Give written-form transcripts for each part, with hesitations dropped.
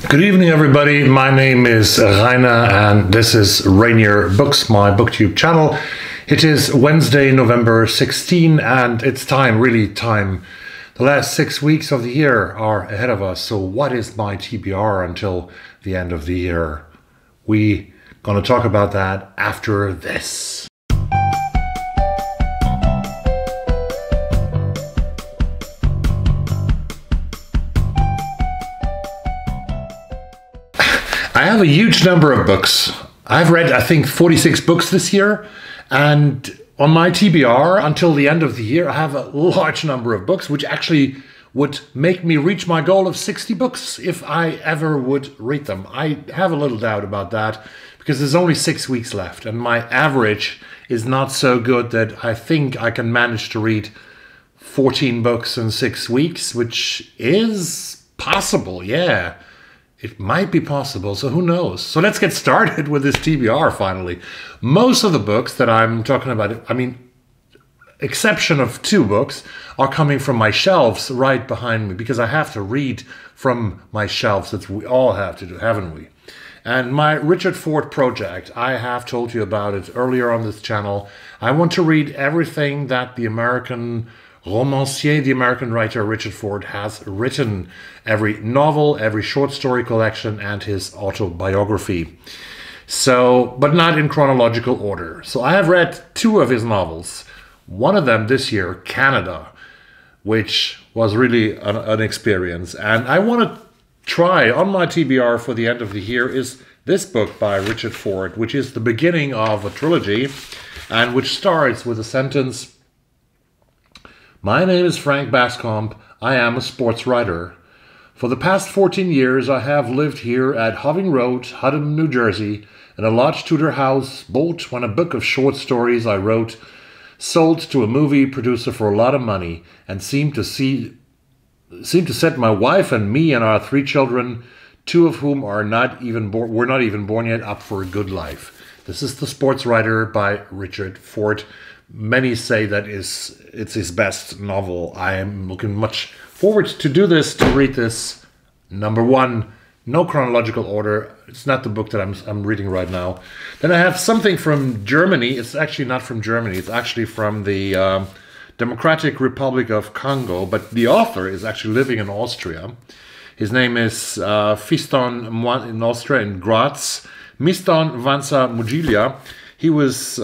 Good evening, everybody. My name is Rainer, and this is Rainier Books, my booktube channel. It is Wednesday, November 16, and it's time, really time. The last 6 weeks of the year are ahead of us, so what is my TBR until the end of the year? We're gonna talk about that after this. I have a huge number of books. I've read, I think, 46 books this year, and on my TBR until the end of the year, I have a large number of books, which actually would make me reach my goal of 60 books if I ever would read them. I have a little doubt about that because there's only 6 weeks left, and my average is not so good that I think I can manage to read 14 books in 6 weeks, which is possible, yeah. It might be possible, so who knows? So let's get started with this TBR finally. Most of the books that I'm talking about, I mean, exception of 2 books, are coming from my shelves right behind me because I have to read from my shelves. That we all have to do, haven't we? And my Richard Ford project, I have told you about it earlier on this channel. I want to read everything that the American romancier, the American writer Richard Ford has written. Every novel, every short story collection, and his autobiography. So, but not in chronological order. So I have read 2 of his novels. One of them this year, Canada, which was really an experience. And I want to try on my TBR for the end of the year is this book by Richard Ford, which is the beginning of a trilogy and which starts with a sentence: "My name is Frank Bascombe. I am a sports writer. For the past 14 years, I have lived here at Hoving Road, Hutcn, New Jersey, in a large Tudor house bought when a book of short stories I wrote sold to a movie producer for a lot of money and seemed to set my wife and me and our 3 children, 2 of whom were not even born yet, up for a good life." This is The Sports Writer by Richard Ford. Many say that it's his best novel. I am looking much forward to do this, to read this. Number 1, no chronological order. It's not the book that I'm reading right now. Then I have something from Germany. It's actually not from Germany. It's actually from the Democratic Republic of Congo, but the author is actually living in Austria. His name is Fiston in Austria, in Graz. Mwanza Mujila. He was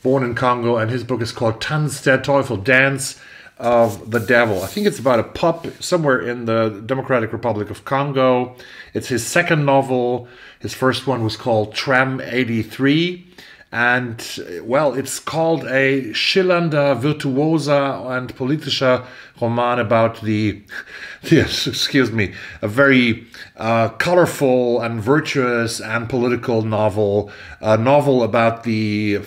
born in Congo, and his book is called Tanz, der Teufel, Dance of the Devil. I think it's about a pup somewhere in the Democratic Republic of Congo. It's his second novel. His first one was called Tram 83. And, well, it's called a schillernder, virtuoser and politischer Roman about a very colorful and virtuous and political novel. A novel about the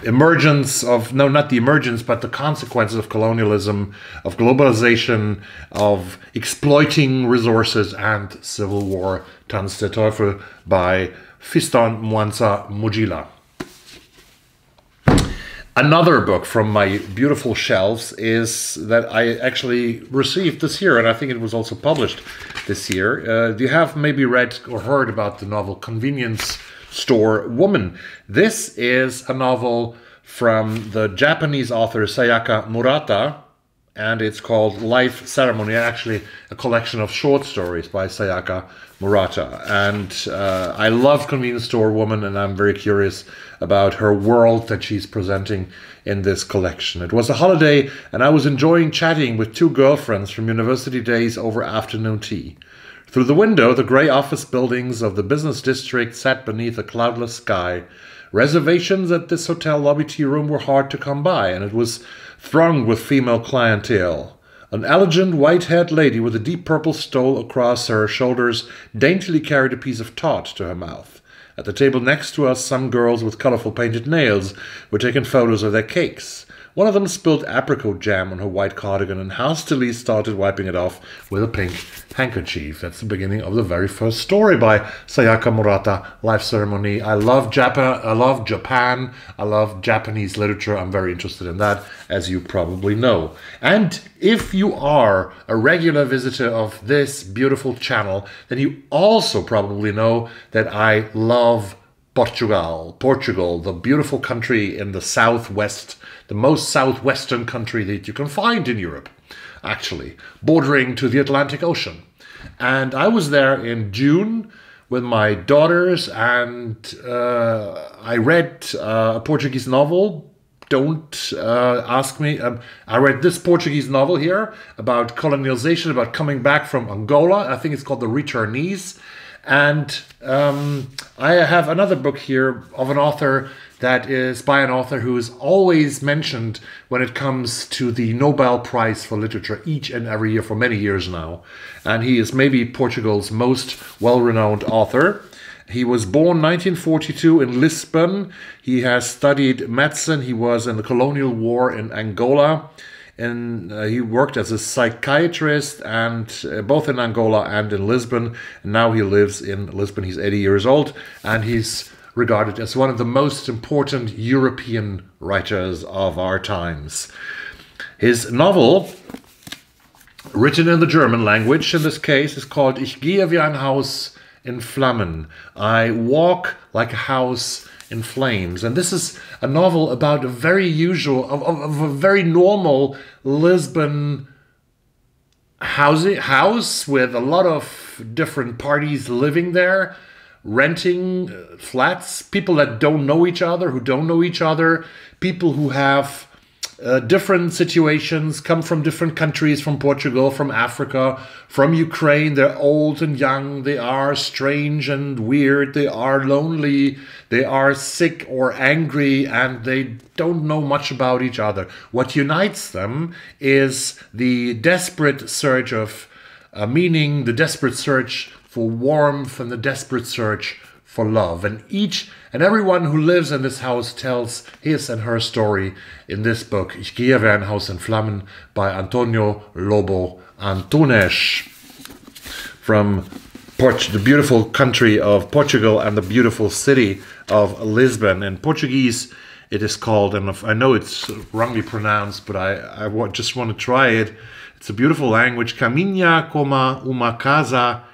emergence of, no, not the emergence, but the consequences of colonialism, of globalization, of exploiting resources, and civil war. Tanz, der Teufel by Fiston Mwanza Mujila. Another book from my beautiful shelves is that I actually received this year, and I think it was also published this year. You have maybe read or heard about the novel Convenience Store Woman. This is a novel from the Japanese author Sayaka Murata, and it's called Life Ceremony, actually a collection of short stories by Sayaka Murata. And I love Convenience Store Woman, and I'm very curious about her world that she's presenting in this collection. It was a holiday, and I was enjoying chatting with 2 girlfriends from university days over afternoon tea. Through the window, the grey office buildings of the business district sat beneath a cloudless sky. Reservations at this hotel lobby tea room were hard to come by, and it was thronged with female clientele. An elegant, white-haired lady with a deep purple stole across her shoulders daintily carried a piece of tart to her mouth. At the table next to us, some girls with colorful painted nails were taking photos of their cakes. One of them spilled apricot jam on her white cardigan and hastily started wiping it off with a pink handkerchief. That's the beginning of the very first story by Sayaka Murata, Life Ceremony. I love Japan. I love Japanese literature. I'm very interested in that, as you probably know. And if you are a regular visitor of this beautiful channel, then you also probably know that I love Portugal, the beautiful country in the southwest, the most southwestern country that you can find in Europe, actually, bordering to the Atlantic Ocean. And I was there in June with my daughters, and I read a Portuguese novel. Don't ask me. I read this Portuguese novel here about colonization, about coming back from Angola. I think it's called The Returnees. And I have another book here of an author that is by an author who is always mentioned when it comes to the Nobel Prize for Literature each and every year for many years now. And he is maybe Portugal's most well-renowned author. He was born 1942 in Lisbon. He has studied medicine. He was in the colonial war in Angola. And he worked as a psychiatrist, and both in Angola and in Lisbon. And now he lives in Lisbon. He's 80 years old, and he's regarded as one of the most important European writers of our times. His novel, written in the German language in this case, is called Ich gehe wie ein Haus in Flammen. I walk like a house in flames. And this is a novel about a very usual, of a very normal Lisbon house with a lot of different parties living there, renting flats, people that don't know each other, who don't know each other, people who have different situations, come from different countries, from Portugal, from Africa, from Ukraine. They're old and young, they are strange and weird, they are lonely, they are sick or angry, and they don't know much about each other. What unites them is the desperate search of meaning, the desperate search for warmth, and the desperate search for love. And each and everyone who lives in this house tells his and her story in this book, Ich gehe wie ein Haus in Flammen, by Antonio Lobo Antunes, from the beautiful country of Portugal and the beautiful city of Lisbon. In Portuguese, it is called, and I know it's wrongly pronounced, but I just want to try it. It's a beautiful language. Caminha como uma casa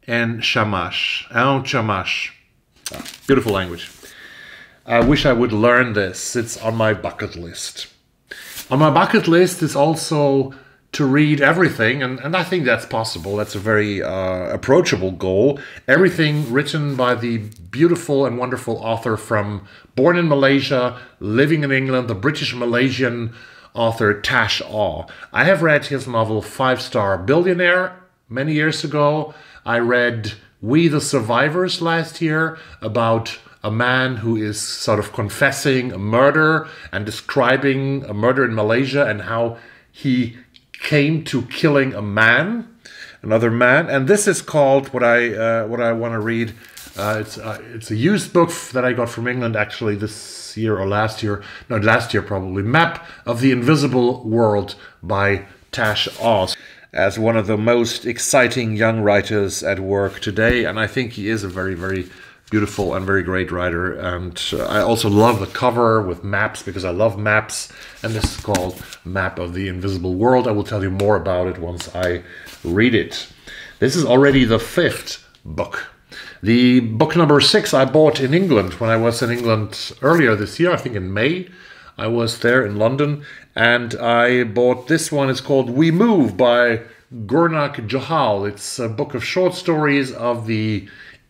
en chamash. Beautiful language. I wish I would learn this. It's on my bucket list. On my bucket list is also to read everything, and I think that's possible. That's a very approachable goal. Everything written by the beautiful and wonderful author born in Malaysia, living in England, the British Malaysian author Tash Aw. I have read his novel 5-Star Billionaire many years ago. I read We the Survivors last year, about a man who is sort of confessing a murder and describing a murder in Malaysia and how he came to killing another man. And this is called, what I want to read. It's a used book that I got from England actually this year or last year. No, last year probably. Map of the Invisible World by Tash Aw, as one of the most exciting young writers at work today. And I think he is a very, very beautiful and very great writer. And I also love the cover with maps, because I love maps. And this is called Map of the Invisible World. I will tell you more about it once I read it. This is already the 5th book. The book number 6 I bought in England when I was in England earlier this year, I think in May. I was there in London, and I bought this one. It's called We Move by Gurnak Johal. It's a book of short stories of the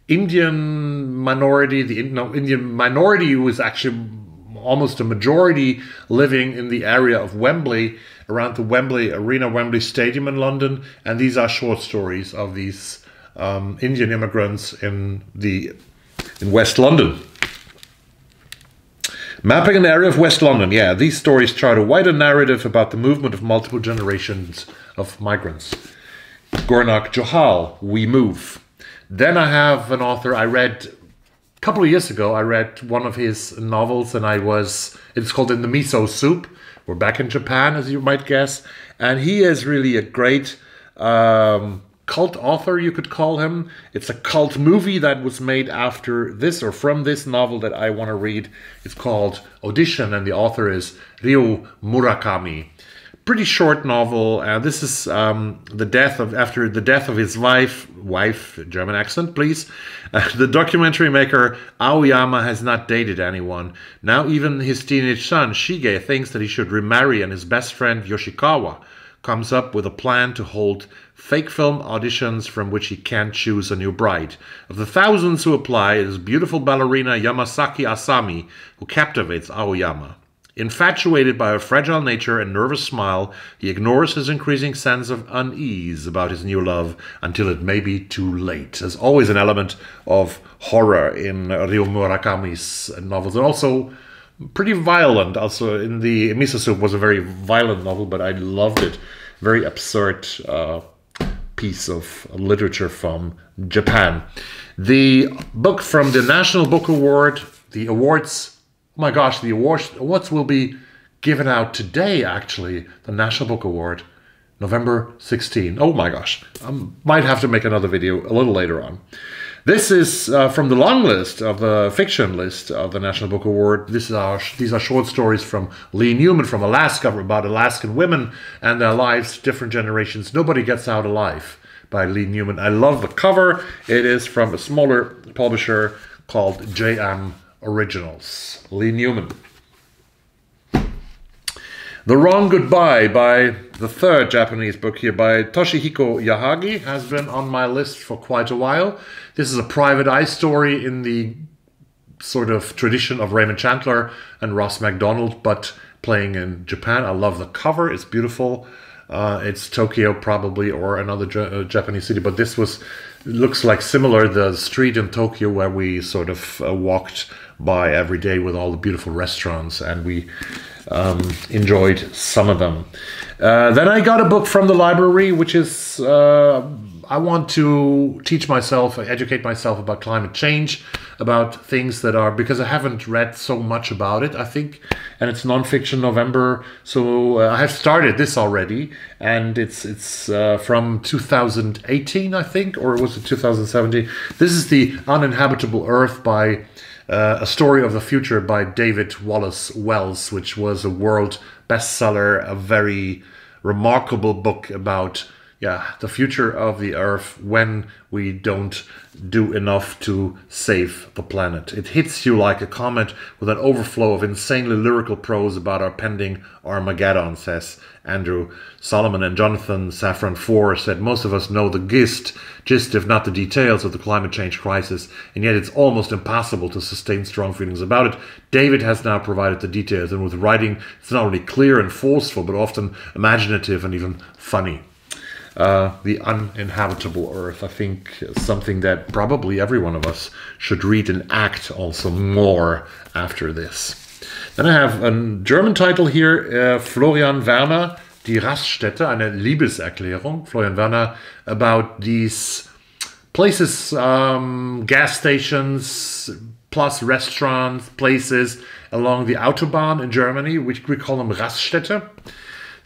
Indian minority, Indian minority who is actually almost a majority living in the area of Wembley, around the Wembley Arena, Wembley Stadium in London. And these are short stories of these Indian immigrants in West London. Mapping an area of West London. Yeah, these stories chart a wider narrative about the movement of multiple generations of migrants. Gurnak Johal, We Move. Then I have an author I read a couple of years ago. I read one of his novels, and it's called In the Miso Soup We're back in Japan, as you might guess, and he is really a great cult author, you could call him. It's a cult movie that was made after this, or from this novel that I want to read. It's called Audition, and the author is Ryu Murakami. Pretty short novel, and this is after the death of his wife, German accent, please. The documentary maker Aoyama has not dated anyone. Now even his teenage son, Shige, thinks that he should remarry, and his best friend, Yoshikawa, comes up with a plan to hold fake film auditions from which he can't choose a new bride. Of the thousands who apply, it is beautiful ballerina Yamasaki Asami who captivates Aoyama. Infatuated by her fragile nature and nervous smile, he ignores his increasing sense of unease about his new love until it may be too late. There's always an element of horror in Ryu Murakami's novels, and also pretty violent. Also, in the Miso Soup was a very violent novel, but I loved it. Very absurd piece of literature from Japan. The book from the National Book Award, the awards. Oh my gosh, the awards will be given out today, actually. The National Book Award, November 16. Oh my gosh. I might have to make another video a little later on. This is from the long list of the fiction list of the National Book Award. These are short stories from Leigh Newman from Alaska about Alaskan women and their lives, different generations. Nobody Gets Out Alive by Leigh Newman. I love the cover. It is from a smaller publisher called JM Originals. Leigh Newman. The Wrong Goodbye, by the third Japanese book here by Toshihiko Yahagi, has been on my list for quite a while. This is a private eye story in the sort of tradition of Raymond Chandler and Ross MacDonald, but playing in Japan. I love the cover. It's beautiful. It's Tokyo probably, or another Japanese city, but this looks like similar, the street in Tokyo where we sort of walked by every day with all the beautiful restaurants, and we enjoyed some of them. Then I got a book from the library, which is I want to teach myself, educate myself about climate change, about things that are, because I haven't read so much about it, I think, and it's nonfiction November, so I have started this already, and it's from 2018, I think, or was it 2017? This is The Uninhabitable Earth by A Story of the Future by David Wallace-Wells, which was a world bestseller, a very remarkable book about the future of the Earth when we don't do enough to save the planet. It hits you like a comet with an overflow of insanely lyrical prose about our pending Armageddon, says Andrew Solomon. And Jonathan Safran Foer said, most of us know the gist if not the details of the climate change crisis, and yet it's almost impossible to sustain strong feelings about it. David has now provided the details, and with writing, it's not only clear and forceful, but often imaginative and even funny. The Uninhabitable Earth, I think, is something that probably every one of us should read and act also more after this. Then I have a German title here, Florian Werner, Die Raststätte, eine Liebeserklärung. Florian Werner, about these places, gas stations, plus restaurants, places along the Autobahn in Germany, which we call them Raststätte.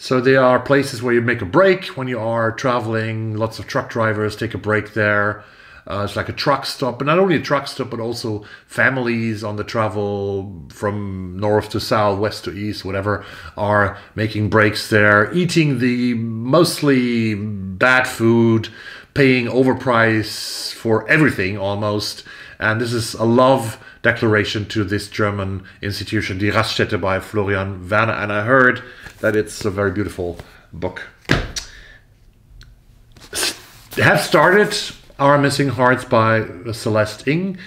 So they are places where you make a break when you are traveling. Lots of truck drivers take a break there. It's like a truck stop, but not only a truck stop, but also families on the travel from north to south, west to east, whatever, are making breaks there, eating the mostly bad food, paying overprice for everything almost. And this is a love declaration to this German institution, Die Raststätte by Florian Werner. And I heard that it's a very beautiful book. Have started Our Missing Hearts by Celeste Ng,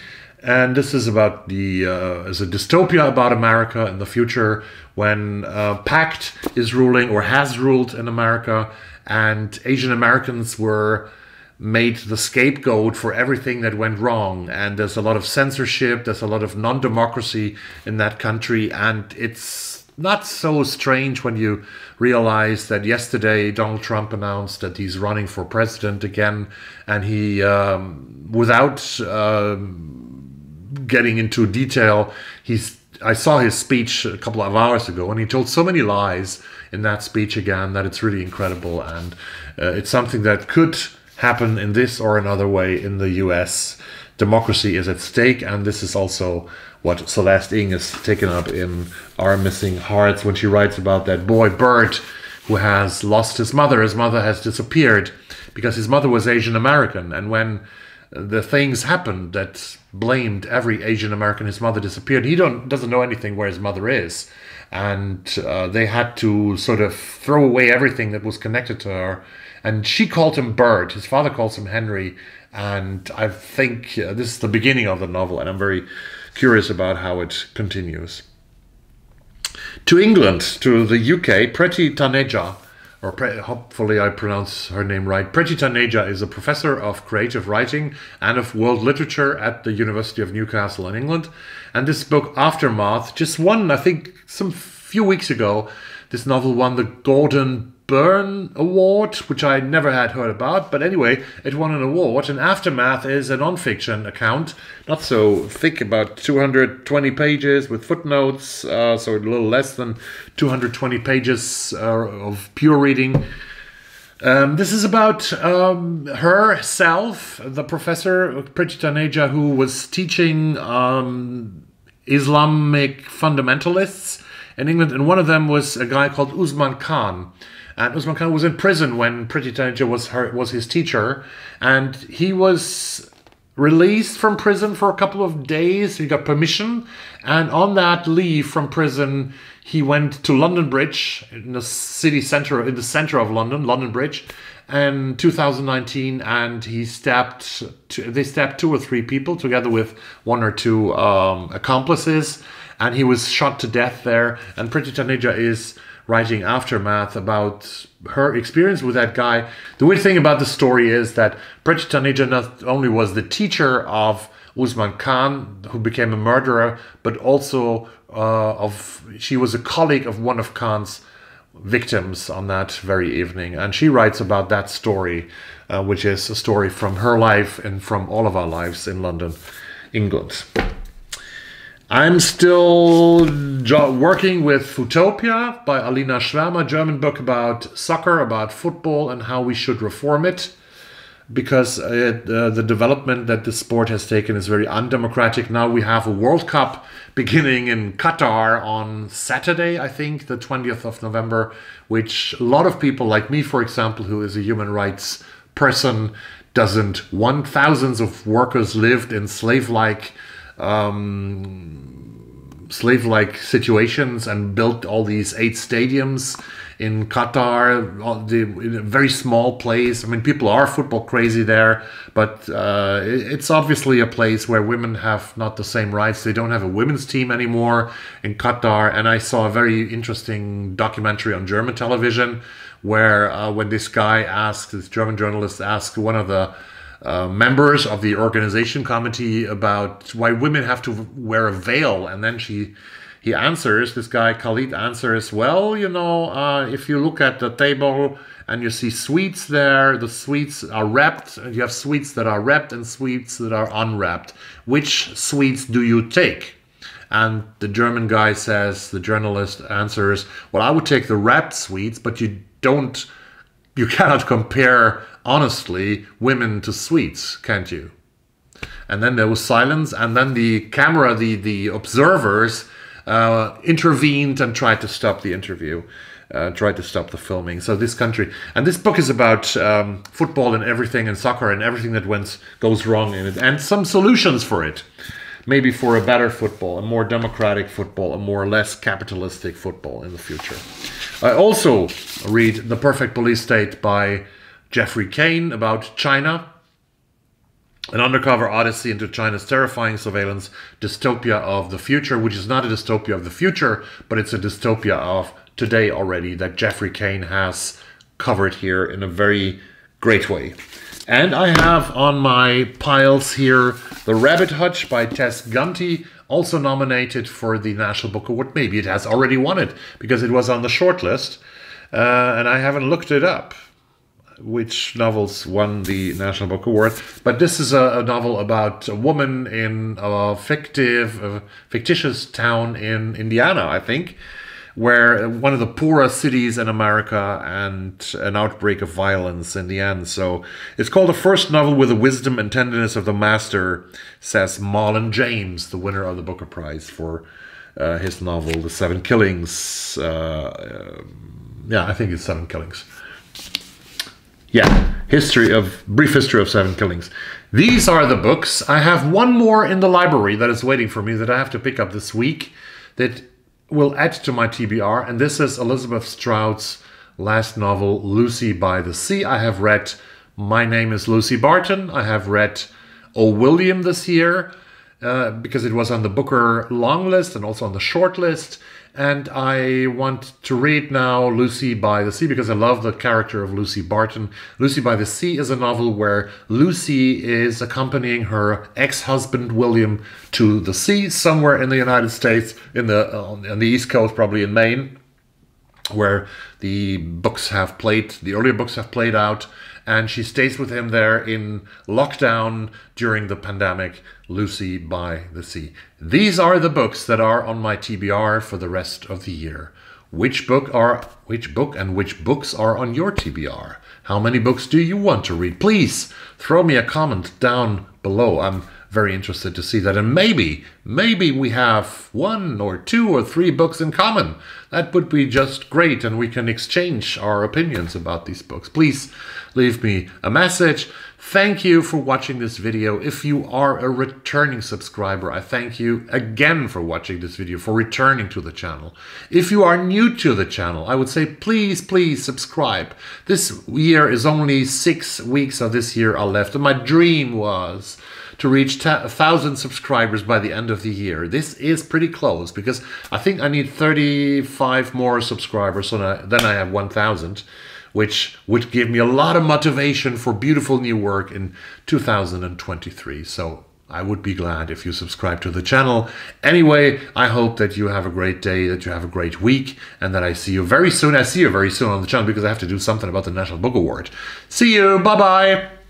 and this is about is a dystopia about America in the future when PACT is ruling or has ruled in America, and Asian Americans were made the scapegoat for everything that went wrong, and there's a lot of censorship, there's a lot of non-democracy in that country, and it's not so strange when you realize that yesterday Donald Trump announced that he's running for president again, and he, without getting into detail, he's I saw his speech a couple of hours ago, and he told so many lies in that speech again that it's really incredible. And it's something that could happen in this or another way in the US. Democracy is at stake, and this is also what Celeste Ng is taken up in Our Missing Hearts when she writes about that boy Bert who has lost his mother. His mother has disappeared because his mother was Asian American, and when the things happened that blamed every Asian American, his mother disappeared. He doesn't know anything where his mother is, and they had to sort of throw away everything that was connected to her. And she called him Bert. His father calls him Henry. And I think this is the beginning of the novel, and I'm very curious about how it continues. To England, to the UK, Preti Taneja, or hopefully I pronounce her name right. Preti Taneja is a professor of creative writing and of world literature at the University of Newcastle in England. And this book, Aftermath, just won, I think, some few weeks ago, this novel won the Gordon Byrne Award, which I never had heard about. But anyway, it won an award. And Aftermath is a non-fiction account, not so thick, about 220 pages with footnotes, so a little less than 220 pages of pure reading. This is about herself, the professor, Preti Taneja, who was teaching Islamic fundamentalists in England. And one of them was a guy called Usman Khan. And Usman Khan was in prison when Preti Taneja was his teacher. And he was released from prison for a couple of days. He got permission. And on that leave from prison, he went to London Bridge in the city center, in the center of London, London Bridge, in 2019. And they stabbed 2 or 3 people together with 1 or 2 accomplices. And he was shot to death there. And Preti Taneja is writing Aftermath about her experience with that guy. The weird thing about the story is that Preti Taneja not only was the teacher of Usman Khan, who became a murderer, but also she was a colleague of one of Khan's victims on that very evening. And she writes about that story, which is a story from her life and from all of our lives in London, England. I'm still working with Futopia by Alina Schwermer, a German book about soccer, about football, and how we should reform it. Because the development that the sport has taken is very undemocratic. Now we have a World Cup beginning in Qatar on Saturday, I think, the 20th of November, which a lot of people like me, for example, who is a human rights person, doesn't want. Thousands of workers lived in slave-like situations and built all these 8 stadiums in Qatar, in a very small place. I mean, people are football crazy there, but it's obviously a place where women have not the same rights. They don't have a women's team anymore in Qatar. And I saw a very interesting documentary on German television where when this German journalist asked one of the members of the organization committee about why women have to wear a veil, and then this guy Khalid answers, well, you know, if you look at the table and you see sweets there, the sweets are wrapped, and you have sweets that are wrapped and sweets that are unwrapped. Which sweets do you take? And the German guy says, the journalist answers, well, I would take the wrapped sweets, but you cannot compare honestly women to sweets, can't you? And then there was silence, and then the camera, the observers intervened and tried to stop the interview, tried to stop the filming. So this country, and this book is about football and everything, and soccer and everything that goes wrong in it, and some solutions for it. Maybe for a better football, a more democratic football, a more less capitalistic football in the future. I also read The Perfect Police State by Geoffrey Cain about China, an undercover odyssey into China's terrifying surveillance dystopia of the future, which is not a dystopia of the future, but it's a dystopia of today already that Geoffrey Cain has covered here in a very great way. And I have on my piles here The Rabbit Hutch by Tess Gunty, also nominated for the National Book Award. Maybe it has already won it because it was on the shortlist, and I haven't looked it up. which novels won the National Book Award. But this is a novel about a woman in a fictitious town in Indiana, I think, where one of the poorest cities in America, and an outbreak of violence in the end. So it's called The First Novel with the Wisdom and Tenderness of the Master, says Marlon James, the winner of the Booker Prize for his novel, The Seven Killings. Yeah, I think it's Seven Killings. Yeah, brief history of Seven Killings. These are the books. I have one more in the library that is waiting for me that I have to pick up this week that will add to my TBR, and this is Elizabeth Strout's last novel, Lucy by the Sea. I have read My Name is Lucy Barton. I have read O. William this year because it was on the Booker long list and also on the short list. And I want to read now Lucy by the Sea because I love the character of Lucy Barton. Lucy by the Sea is a novel where Lucy is accompanying her ex-husband William to the sea somewhere in the United States, on the East Coast, probably in Maine, where the earlier books have played out. And she stays with him there in lockdown during the pandemic, Lucy by the Sea. These are the books that are on my TBR for the rest of the year. Which book and which books are on your TBR? How many books do you want to read? Please throw me a comment down below. I'm very interested to see that. And maybe we have 1 or 2 or 3 books in common. That would be just great, and we can exchange our opinions about these books. Please leave me a message. Thank you for watching this video. If you are a returning subscriber, I thank you again for watching this video, for returning to the channel. If you are new to the channel, I would say please subscribe. This year is only 6 weeks of this year are left, and my dream was to reach 1,000 subscribers by the end of the year. This is pretty close because I think I need 35 more subscribers, so then I have 1,000, which would give me a lot of motivation for beautiful new work in 2023. So I would be glad if you subscribe to the channel. Anyway, I hope that you have a great day, that you have a great week, and that I see you very soon. I see you very soon on the channel because I have to do something about the National Book Award. See you. Bye-bye.